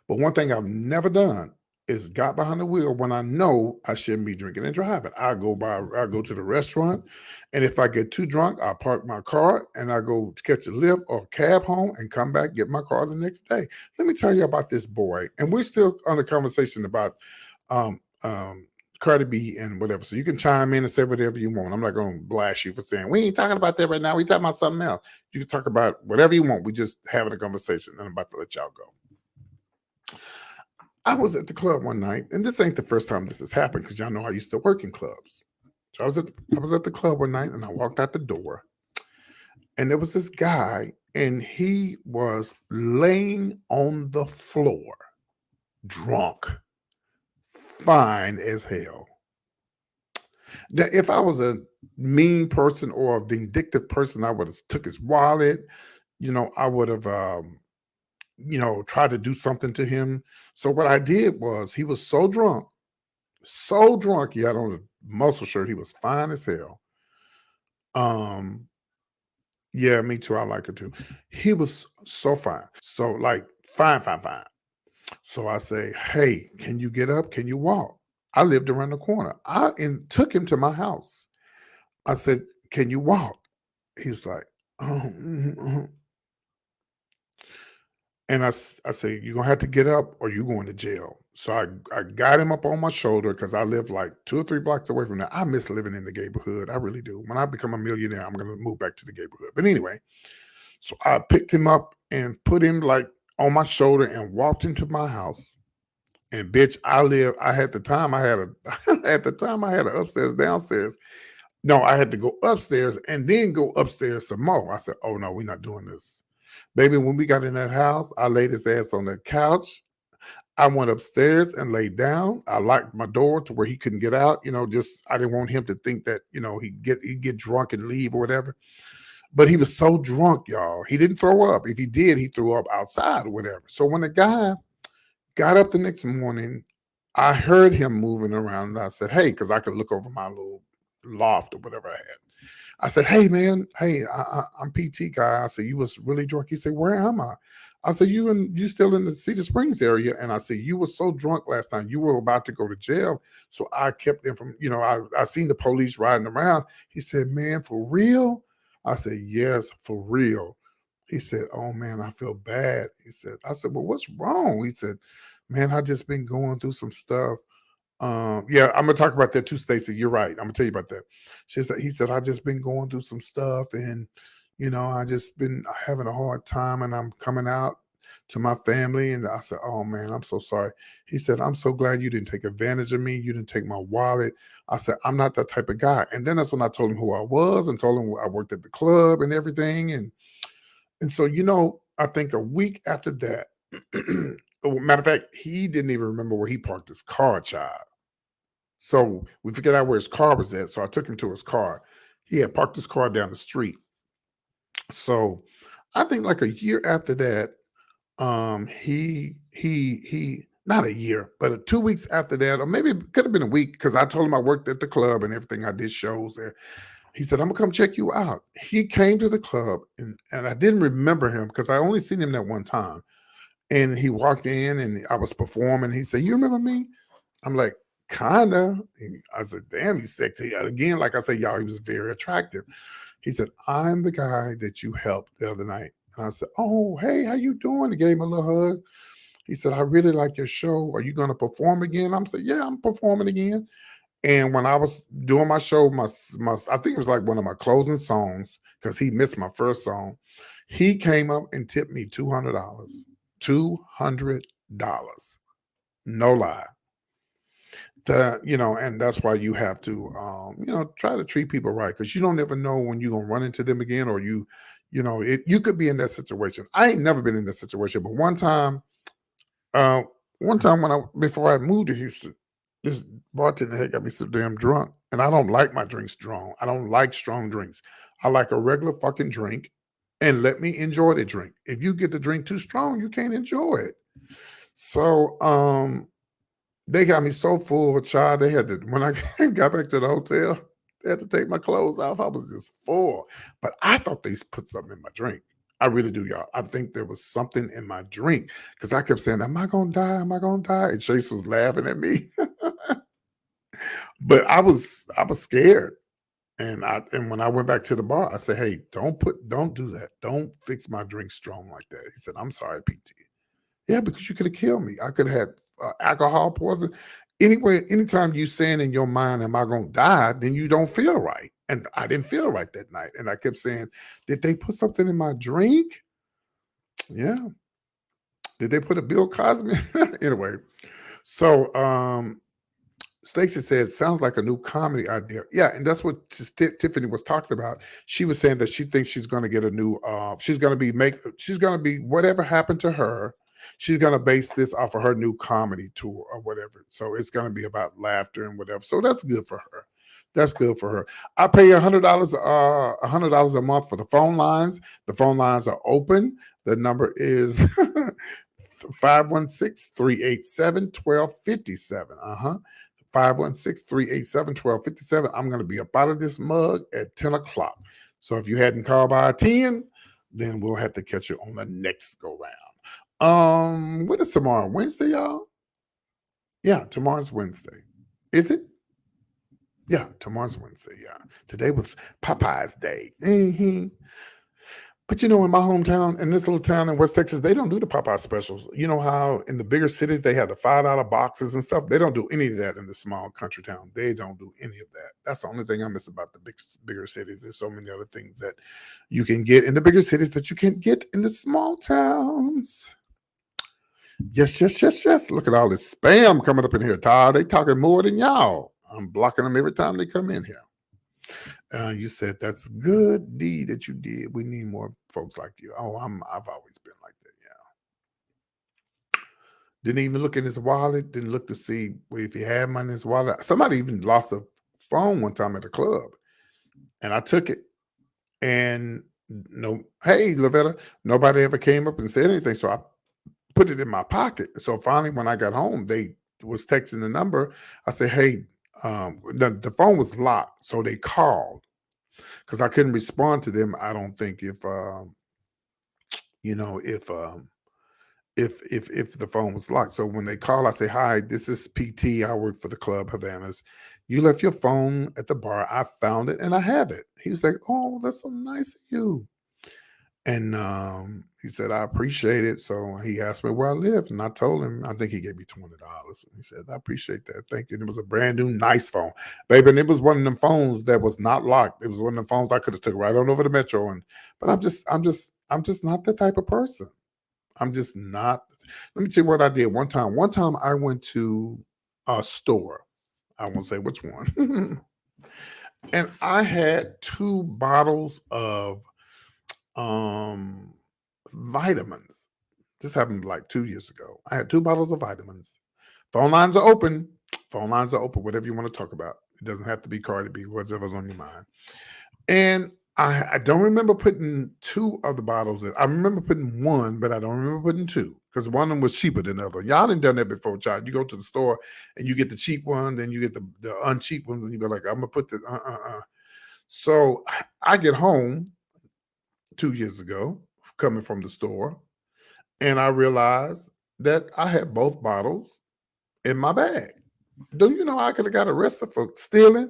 But one thing I've never done is got behind the wheel when I know I shouldn't be drinking and driving. I go to the restaurant, and if I get too drunk, I park my car and I go to catch a lift or a cab home and come back, get my car the next day. Let me tell you about this boy. And we're still on a conversation about um Cardi B and whatever. So you can chime in and say whatever you want. I'm not gonna blast you for saying we ain't talking about that right now. We talking about something else. You can talk about whatever you want. We just having a conversation, and I'm about to let y'all go. I was at the club one night, and this ain't the first time this has happened because y'all know I used to work in clubs. So I was at the club one night, and I walked out the door, and there was this guy, and he was laying on the floor, drunk, fine as hell. Now, if I was a mean person or a vindictive person, I would have took his wallet. You know, I would have you know, tried to do something to him. So what I did was he was so drunk, he had on a muscle shirt. He was fine as hell. Um, yeah, me too. I like it too. He was so fine. So like fine. So I say, hey, can you get up? Can you walk? I lived around the corner. I and took him to my house. I said, can you walk? He was like, oh, and I say, you're gonna have to get up or you're going to jail. So I got him up on my shoulder because I live like 2 or 3 blocks away from there. I miss living in the neighborhood. I really do. When I become a millionaire, I'm gonna move back to the neighborhood. But anyway, so I picked him up and put him like on my shoulder and walked into my house. And bitch, I had the time I had a at the time I had an upstairs, downstairs. No, I had to go upstairs and then go upstairs some more. I said, oh no, we're not doing this. Baby, when we got in that house, I laid his ass on the couch. I went upstairs and laid down. I locked my door to where he couldn't get out. Just I didn't want him to think that, he'd get drunk and leave or whatever. But he was so drunk, y'all. He didn't throw up. If he did, he threw up outside or whatever. So when the guy got up the next morning, I heard him moving around and I said, hey, because I could look over my little loft or whatever I had. I said, hey, man, hey, I'm PT guy. I said, you was really drunk. He said, where am I? I said, you still in the Cedar Springs area. And I said, you were so drunk last night. You were about to go to jail. So I kept them from, I seen the police riding around. He said, man, for real? I said, yes, for real. He said, oh, man, I feel bad. I said, well, what's wrong? He said, man, I just been going through some stuff. Yeah, I'm gonna talk about that too, Stacey. You're right. I'm gonna tell you about that. He said, I just been going through some stuff and I just been having a hard time and I'm coming out to my family. And I said, oh man, I'm so sorry. He said, I'm so glad you didn't take advantage of me. You didn't take my wallet. I said, I'm not that type of guy. And then that's when I told him who I was and told him I worked at the club and everything. And so, I think a week after that, matter of fact, he didn't even remember where he parked his car, child. So we figured out where his car was at. So I took him to his car. He had parked his car down the street. So I think like a year after that, he not a year, but 2 weeks after that, or maybe it could have been a week, because I told him I worked at the club and everything. I did shows there. He said, I'm gonna come check you out. He came to the club and I didn't remember him because I only seen him that one time. And he walked in and I was performing. He said, you remember me? I'm like, kinda. I said, damn, he's sexy. Again, like I said, y'all, he was very attractive. He said, I'm the guy that you helped the other night. And I said, oh, hey, how you doing? He gave him a little hug. He said, I really like your show. Are you going to perform again? I'm saying, yeah, I'm performing again. And when I was doing my show, I think it was like one of my closing songs, because he missed my first song. He came up and tipped me $200. $200. No lie. And that's why you have to, try to treat people right, because you don't ever know when you're gonna run into them again, or you could be in that situation. I ain't never been in that situation, but one time before I moved to Houston, this bartender had got me so damn drunk, and I don't like my drinks strong. I don't like strong drinks. I like a regular fucking drink, and let me enjoy the drink. If you get the drink too strong, you can't enjoy it. So, they got me so full of child. They had to, when I got back to the hotel, they had to take my clothes off. I was just full. But I thought they put something in my drink. I really do, y'all. I think there was something in my drink, because I kept saying, am I going to die? Am I going to die? And Chase was laughing at me. But I was scared. And when I went back to the bar, I said, hey, don't do that. Don't fix my drink strong like that. He said, I'm sorry, PT. Yeah, because you could have killed me. I could have had alcohol poison. Anyway, anytime you saying in your mind, am I going to die? Then you don't feel right. And I didn't feel right that night. And I kept saying, did they put something in my drink? Yeah. Did they put a Bill Cosby? Anyway, so Stacey said, sounds like a new comedy idea. Yeah, and that's what Tiffany was talking about. She was saying that she thinks she's going to get a new, she's going to be, whatever happened to her, she's going to base this off of her new comedy tour or whatever. So it's going to be about laughter and whatever. So that's good for her. That's good for her. I pay $100 a month for the phone lines. The phone lines are open. The number is 516-387-1257. 516-387-1257. I'm going to be up out of this mug at 10 o'clock. So if you hadn't called by 10, then we'll have to catch you on the next go round. What is tomorrow? Wednesday, y'all? Yeah, tomorrow's Wednesday. Is it? Yeah, tomorrow's Wednesday. Yeah. Today was Popeye's Day. Mm-hmm. But in my hometown, in this little town in West Texas, they don't do the Popeye specials. You know how in the bigger cities they have the $5 boxes and stuff? They don't do any of that in the small country town. They don't do any of that. That's the only thing I miss about the bigger cities. There's so many other things that you can get in the bigger cities that you can't get in the small towns. Yes, yes, yes, yes. Look at all this spam coming up in here, Todd. They talking more than y'all. I'm blocking them every time they come in here. You said that's good deed that you did. We need more folks like you. Oh, I've always been like that. Yeah. Didn't even look in his wallet. Didn't look to see if he had money in his wallet. Somebody even lost a phone one time at a club, and I took it. And no, hey, Lavetta, nobody ever came up and said anything. So I put it in my pocket. So finally, when I got home, they was texting the number. I said, hey, the phone was locked. So they called because I couldn't respond to them. I don't think if, you know, if the phone was locked. So when they call, I say, hi, this is PT. I work for the Club Havanas. You left your phone at the bar. I found it and I have it. He's like, oh, that's so nice of you. And he said, I appreciate it. So he asked me where I lived. And I told him, I think he gave me $20. And he said, I appreciate that. Thank you. And it was a brand new, nice phone. Baby, and it was one of them phones that was not locked. It was one of the phones I could have took right on over the metro. But I'm just not the type of person. I'm just not. Let me tell you what I did one time. One time I went to a store. I won't say which one. And I had 2 bottles of vitamins. This happened like 2 years ago. I had 2 bottles of vitamins. Phone lines are open. Phone lines are open. Whatever you want to talk about. It doesn't have to be Cardi B, whatever's on your mind. And I don't remember putting 2 of the bottles in. I remember putting 1, but I don't remember putting 2 because one of them was cheaper than the other. Y'all done done that before, child. You go to the store and you get the cheap one, then you get the uncheap ones, and you be like, I'm gonna put the So I get home 2 years ago, coming from the store, and I realized that I had both bottles in my bag. Do you know I could have got arrested for stealing?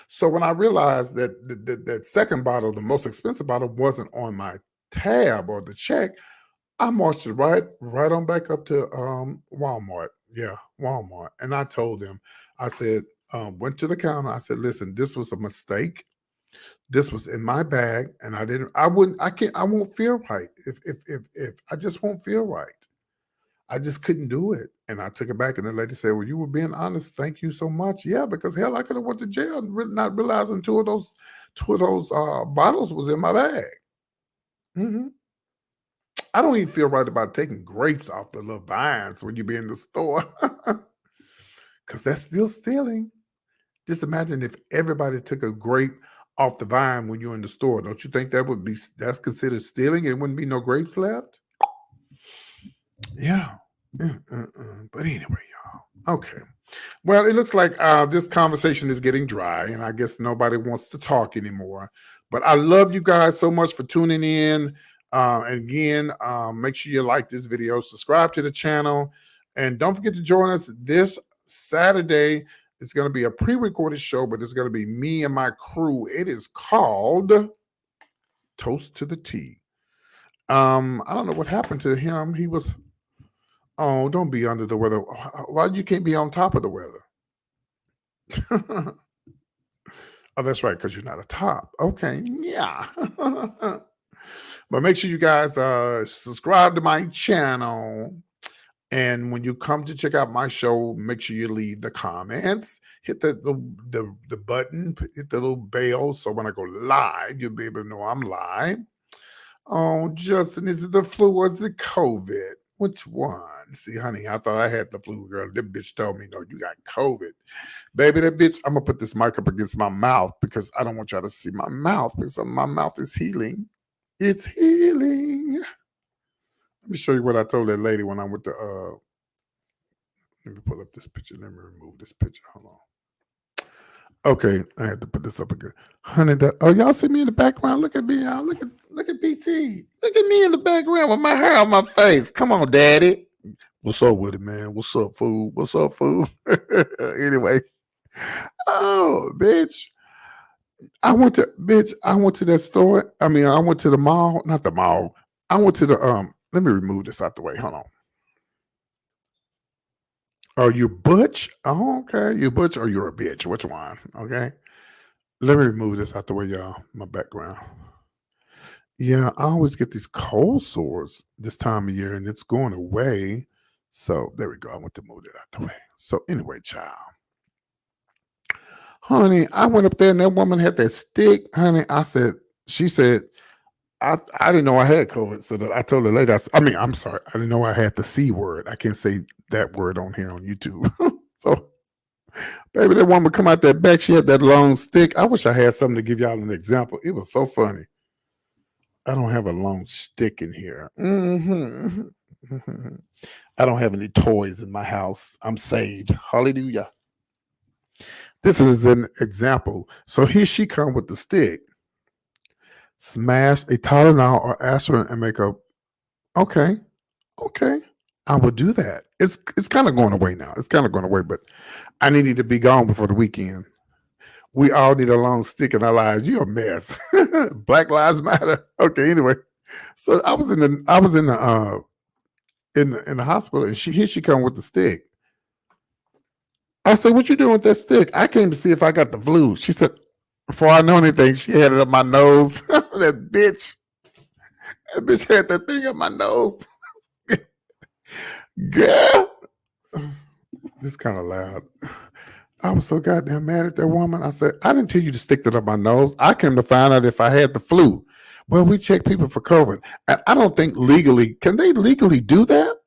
So when I realized that that second bottle, the most expensive bottle, wasn't on my tab or the check, I marched it right on back up to Walmart. Yeah, Walmart. And I told them, I said, went to the counter. I said, listen, this was a mistake. This was in my bag, and I won't feel right if I just won't feel right. I just couldn't do it. And I took it back, and the lady said, well, you were being honest. Thank you so much. Yeah, because hell, I could have went to jail not realizing two of those bottles was in my bag. Hmm. I don't even feel right about taking grapes off the little vines when you be in the store. Because that's still stealing. Just imagine if everybody took a grape off the vine when you're in the store. Don't you think that's considered stealing? It wouldn't be no grapes left. Yeah. But anyway, y'all. Okay. Well, it looks like this conversation is getting dry, and I guess nobody wants to talk anymore. But I love you guys so much for tuning in. And again, make sure you like this video, subscribe to the channel, and don't forget to join us this Saturday. It's going to be a pre-recorded show, but it's going to be me and my crew. It is called Toast to the Tea. I don't know what happened to him. He was, oh, don't be under the weather. Why you can't be on top of the weather? Oh, that's right, because you're not a top. Okay, yeah. But make sure you guys subscribe to my channel. And when you come to check out my show, make sure you leave the comments, hit the button, hit the little bell. So when I go live, you'll be able to know I'm live. Oh, Justin, is it the flu or is it COVID? Which one? See, honey, I thought I had the flu, girl. That bitch told me, no, you got COVID. Baby, that bitch, I'm going to put this mic up against my mouth because I don't want y'all to see my mouth because my mouth is healing. It's healing. Let me show you what I told that lady when I went to, let me pull up this picture. Let me remove this picture. Hold on. Okay, I had to put this up again. Honey, oh, y'all see me in the background? Look at me, y'all. Look at BT. Look at me in the background with my hair on my face. Come on, daddy. What's up with it, man? What's up, fool? What's up, fool? Anyway. Oh, bitch. I went to that store. I mean, I went to the mall, not the mall. I went to the let me remove this out the way. Hold on. Oh, you butch? Oh, okay. You butch or you're a bitch? Which one? Okay. Let me remove this out the way, y'all. My background. Yeah, I always get these cold sores this time of year, and it's going away. So there we go. I went to move it out the way. So anyway, child. Honey, I went up there and that woman had that stick. Honey, she said, I didn't know I had COVID. So I told her later, I'm sorry. I didn't know I had the C word. I can't say that word on here on YouTube. So, baby, that woman come out that back. She had that long stick. I wish I had something to give y'all an example. It was so funny. I don't have a long stick in here. I don't have any toys in my house. I'm saved. Hallelujah. This is an example. So here she come with the stick. Smash a Tylenol or aspirin and make a okay. I will do that. It's kind of going away now. It's kind of going away, but I needed to be gone before the weekend. We all need a long stick in our lives. You're a mess. Black Lives Matter. Okay, anyway. So I was in the hospital and here she come with the stick. I said, "What you doing with that stick?" I came to see if I got the flu. She said, before I know anything, she had it up my nose. That bitch had that thing up my nose. Girl, this kind of loud. I was so goddamn mad at that woman. I said, I didn't tell you to stick that up my nose. I came to find out if I had the flu. Well, we check people for COVID. And I don't think legally, can they legally do that?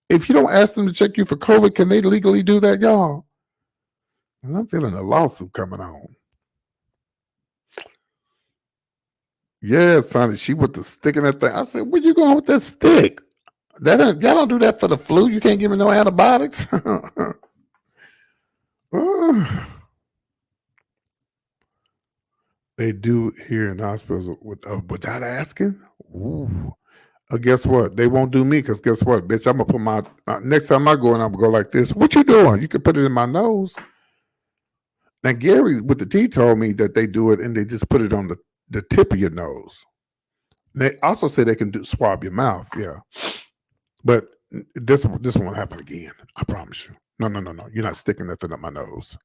If you don't ask them to check you for COVID, can they legally do that, y'all? And I'm feeling a lawsuit coming on. Yes, honey, she with the stick in that thing. I said, where you going with that stick? Y'all don't do that for the flu. You can't give me no antibiotics. They do here in hospitals without asking. Ooh. Guess what? They won't do me because guess what, bitch? I'm gonna put my next time I go and I'm gonna go like this. What you doing? You can put it in my nose. Now Gary with the T told me that they do it and they just put it on the tip of your nose. And they also say they can swab your mouth. Yeah, but this won't happen again. I promise you. No. You're not sticking nothing up my nose.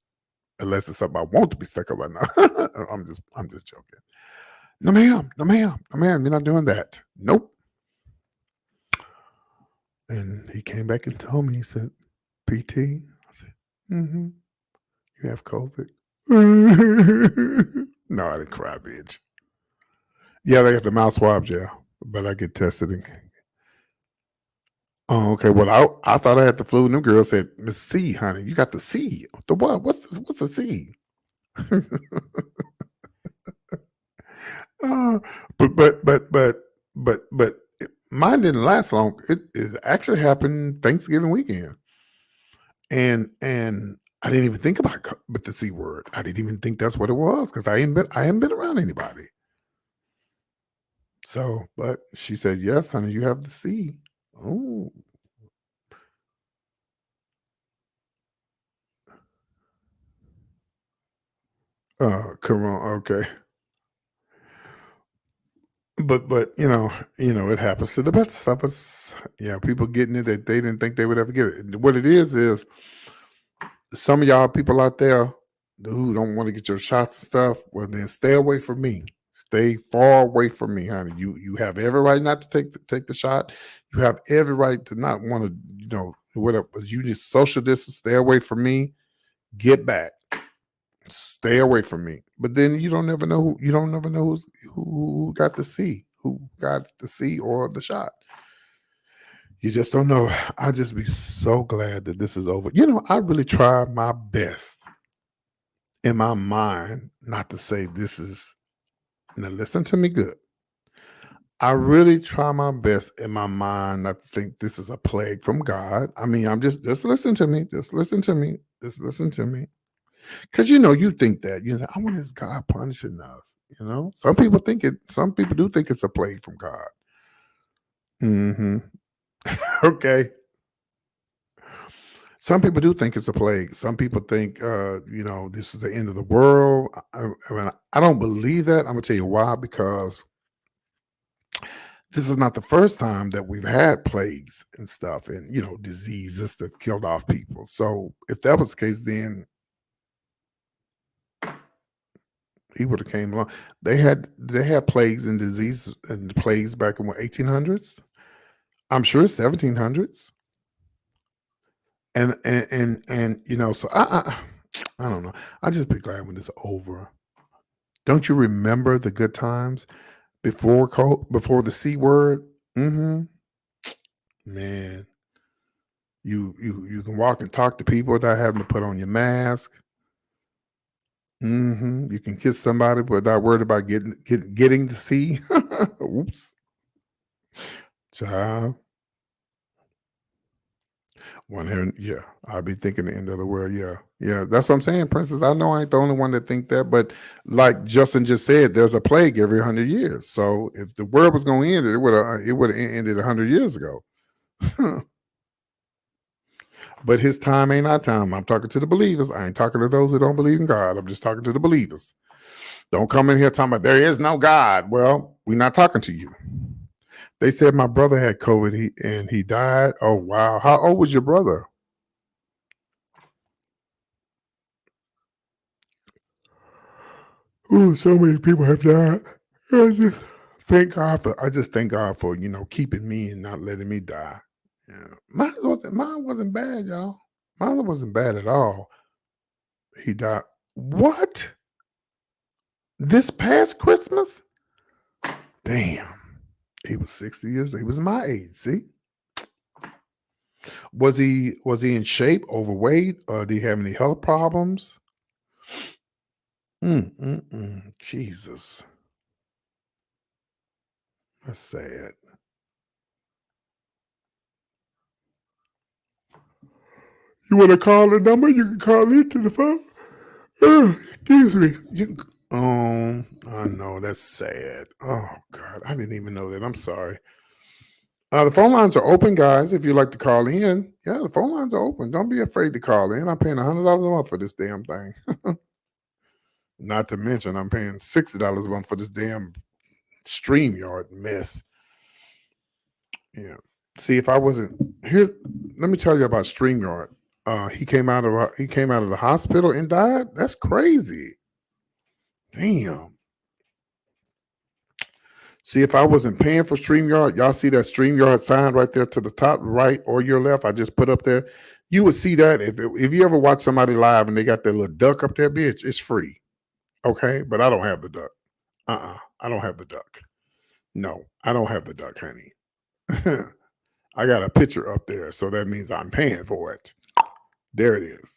Unless it's something I want to be stuck up right now. I'm just joking. No, ma'am. You're not doing that. Nope. And he came back and told me, he said, PT? I said, you have COVID? No, I didn't cry, bitch. Yeah, they got the mouth swabs, yeah. But I get tested. Oh, okay. Well, I thought I had the flu, and them girls said, Miss C, honey, you got the C. The what? What's the C? But mine didn't last long. It actually happened Thanksgiving weekend, and I didn't even think about with the C word. I didn't even think that's what it was because I hadn't been around anybody. So, but she said, "Yes, honey, you have the C." Oh. Corona. Okay. But it happens to the best of us. Yeah, people getting it that they didn't think they would ever get it. What it is some of y'all people out there who don't want to get your shots and stuff, well then stay away from me. Stay far away from me, honey. You have every right not to take the shot. You have every right to not want to, whatever. You need social distance. Stay away from me. Get back. Stay away from me. But then you don't never know who got the C, or the shot. You just don't know. I just be so glad that this is over. I really try my best in my mind not to say this is. Now listen to me good. I really try my best in my mind not to think this is a plague from God. I mean, I'm just listen to me. Just listen to me. Just listen to me. Because you think that. I want this God punishing us. Some people do think it's a plague from God. Mm-hmm. Okay. Some people do think it's a plague. Some people think, this is the end of the world. I don't believe that. I'm gonna tell you why. Because this is not the first time that we've had plagues and stuff, and diseases that killed off people. So if that was the case, then he would have came along. They had plagues and diseases and plagues back in the 1800s. I'm sure 1700s. And you know, so I don't know. I just be glad when it's over. Don't you remember the good times before the C word? Mm-hmm. Man, you can walk and talk to people without having to put on your mask. Mm-hmm. You can kiss somebody without worried about getting the C. Oops, child. One here, yeah. I'll be thinking the end of the world. Yeah, yeah. That's what I'm saying, Princess. I know I ain't the only one that think that, but like Justin just said, there's a plague every 100 years. So if the world was going to end, it would have ended 100 years ago. But his time ain't our time. I'm talking to the believers. I ain't talking to those that don't believe in God. I'm just talking to the believers. Don't come in here talking about there is no God. Well, we're not talking to you. They said my brother had COVID and he died. Oh wow! How old was your brother? Oh, so many people have died. I just thank God for keeping me and not letting me die. Yeah. Mine wasn't bad, y'all. Mine wasn't bad at all. He died. What? This past Christmas? Damn. He was 60 years. He was my age. See? Was he in shape, overweight, or did he have any health problems? Jesus. That's sad. You want to call the number? You can call into the phone. Excuse me. I know that's sad. Oh God, I didn't even know that. I'm sorry. The phone lines are open, guys. If you'd like to call in, yeah, the phone lines are open. Don't be afraid to call in. I'm paying $100 a month for this damn thing. Not to mention, I'm paying $60 a month for this damn StreamYard mess. Yeah. See, if I wasn't here, let me tell you about StreamYard. He came out of the hospital and died. That's crazy. Damn. See, if I wasn't paying for StreamYard, y'all see that StreamYard sign right there to the top right or your left? I just put up there. You would see that if you ever watch somebody live and they got that little duck up there, bitch, it's free. Okay, but I don't have the duck. I don't have the duck. No, I don't have the duck, honey. I got a picture up there, so that means I'm paying for it. There it is.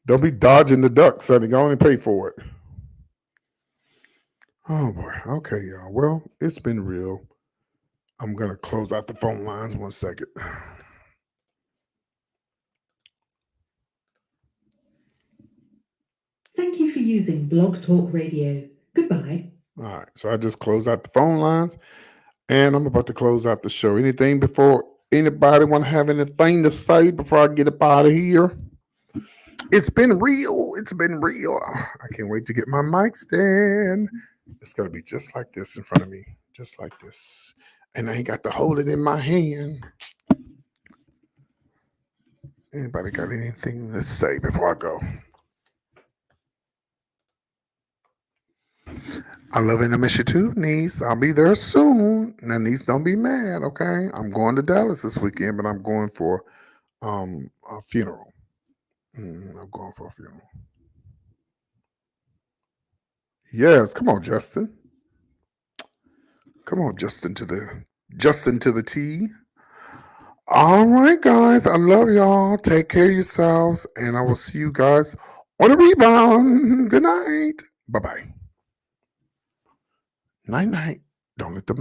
Don't be dodging the duck, sonny. Go on and pay for it. Oh boy. Okay, y'all. Well, it's been real. I'm gonna close out the phone lines 1 second. Thank you for using Blog Talk Radio. Goodbye. All right. So I just closed out the phone lines and I'm about to close out the show. Anything before anybody want to have anything to say before I get up out of here? It's been real. It's been real. I can't wait to get my mic stand. It's gonna be just like this in front of me. Just like this. And I ain't got to hold it in my hand. Anybody got anything to say before I go? I love and I miss you too, niece. I'll be there soon. Now, niece, don't be mad, okay? I'm going to Dallas this weekend, but I'm going for a funeral. I'm going for a funeral. Yes, come on, Justin. Come on, Justin to the T. All right, guys. I love y'all. Take care of yourselves, and I will see you guys on a rebound. Good night. Bye-bye. Night-night. Don't let them